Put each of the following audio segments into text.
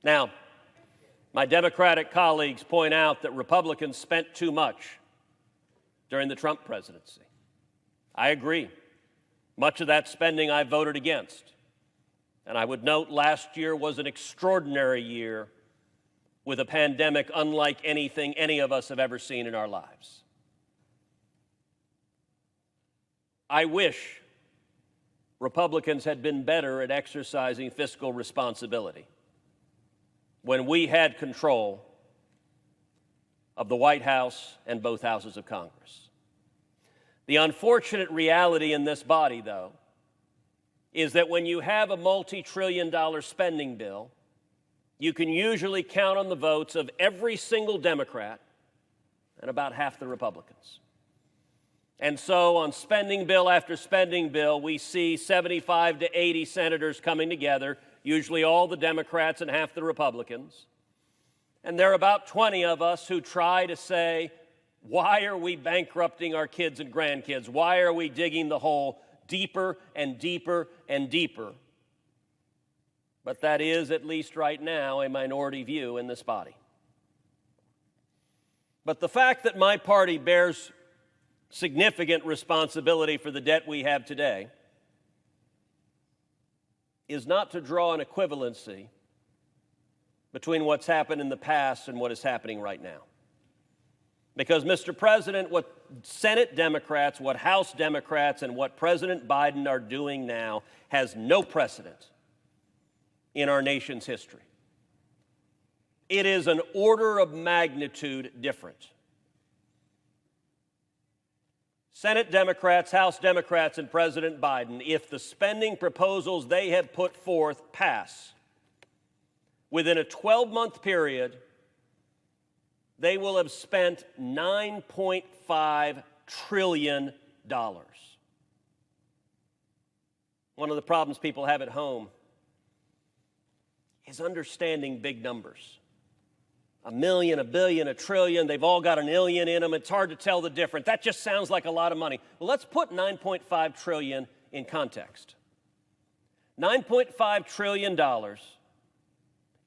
Now, my Democratic colleagues point out that Republicans spent too much during the Trump presidency. I agree. Much of that spending I voted against. And I would note last year was an extraordinary year with a pandemic unlike anything any of us have ever seen in our lives. I wish Republicans had been better at exercising fiscal responsibility when we had control of the White House and both houses of Congress. The unfortunate reality in this body, though, is that when you have a multi-trillion-dollar spending bill, you can usually count on the votes of every single Democrat and about half the Republicans. And so on spending bill after spending bill, we see 75 to 80 senators coming together, usually all the Democrats and half the Republicans. And there are about 20 of us who try to say, why are we bankrupting our kids and grandkids? Why are we digging the hole deeper and deeper and deeper? But that is, at least right now, a minority view in this body. But the fact that my party bears significant responsibility for the debt we have today is not to draw an equivalency between what's happened in the past and what is happening right now. Because, Mr. President, what Senate Democrats, what House Democrats, and what President Biden are doing now has no precedent in our nation's history. It is an order of magnitude different. Senate Democrats, House Democrats, and President Biden, if the spending proposals they have put forth pass, within a 12-month period, they will have spent $9.5 trillion. One of the problems people have at home is understanding big numbers. A million, a billion, a trillion, they've all got an illion in them. It's hard to tell the difference. That just sounds like a lot of money. Well, let's put $9.5 trillion in context. $9.5 trillion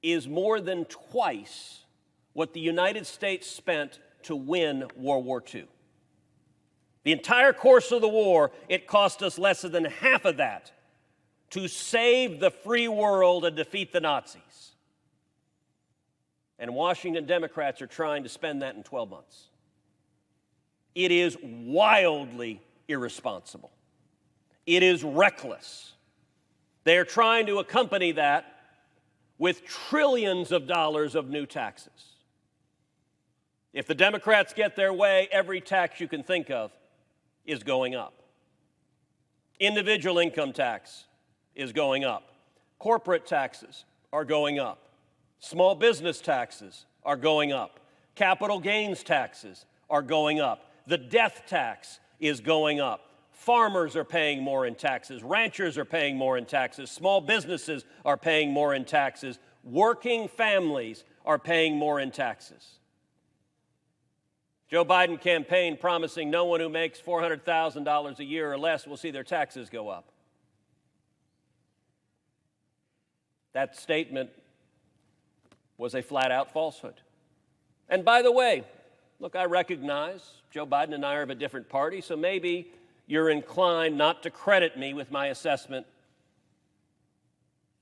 is more than twice what the United States spent to win World War II. The entire course of the war, it cost us less than half of that to save the free world and defeat the Nazis. And Washington Democrats are trying to spend that in 12 months. It is wildly irresponsible. It is reckless. They are trying to accompany that with trillions of dollars of new taxes. If the Democrats get their way, every tax you can think of is going up. Individual income tax is going up. Corporate taxes are going up. Small business taxes are going up. Capital gains taxes are going up. The death tax is going up. Farmers are paying more in taxes. Ranchers are paying more in taxes. Small businesses are paying more in taxes. Working families are paying more in taxes. Joe Biden campaigned promising no one who makes $400,000 a year or less will see their taxes go up. That statement was a flat-out falsehood. And by the way, look, I recognize Joe Biden and I are of a different party, so maybe you're inclined not to credit me with my assessment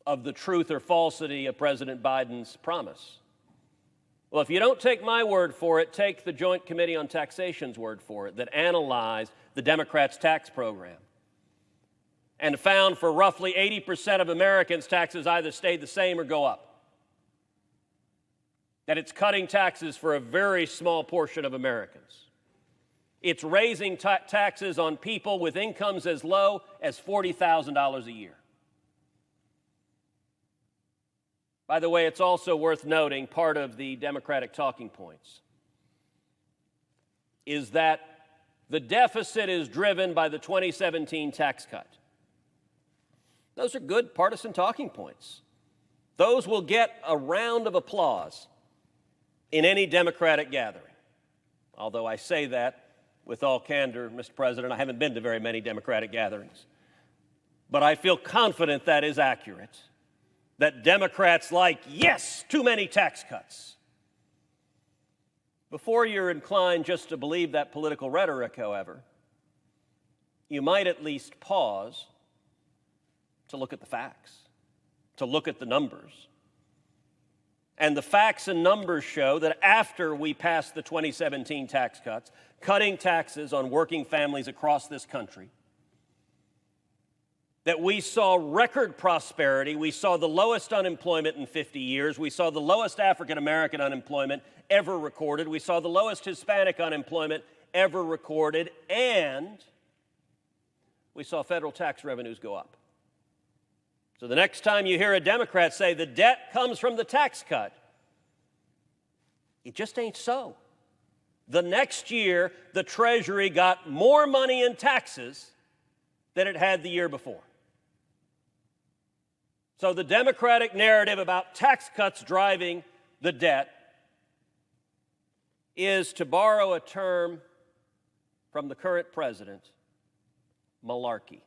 of the truth or falsity of President Biden's promise. Well, if you don't take my word for it, take the Joint Committee on Taxation's word for it that analyzed the Democrats' tax program and found for roughly 80% of Americans, taxes either stayed the same or go up. That it's cutting taxes for a very small portion of Americans. It's raising taxes on people with incomes as low as $40,000 a year. By the way, it's also worth noting, part of the Democratic talking points is that the deficit is driven by the 2017 tax cut. Those are good partisan talking points. Those will get a round of applause in any Democratic gathering. Although I say that with all candor, Mr. President, I haven't been to very many Democratic gatherings. But I feel confident that is accurate, that Democrats like, yes, too many tax cuts. Before you're inclined just to believe that political rhetoric, however, you might at least pause to look at the facts, to look at the numbers. And the facts and numbers show that after we passed the 2017 tax cuts, cutting taxes on working families across this country, that we saw record prosperity, we saw the lowest unemployment in 50 years, we saw the lowest African American unemployment ever recorded, we saw the lowest Hispanic unemployment ever recorded, and we saw federal tax revenues go up. So the next time you hear a Democrat say the debt comes from the tax cut, it just ain't so. The next year, the Treasury got more money in taxes than it had the year before. So the Democratic narrative about tax cuts driving the debt is, to borrow a term from the current president, malarkey.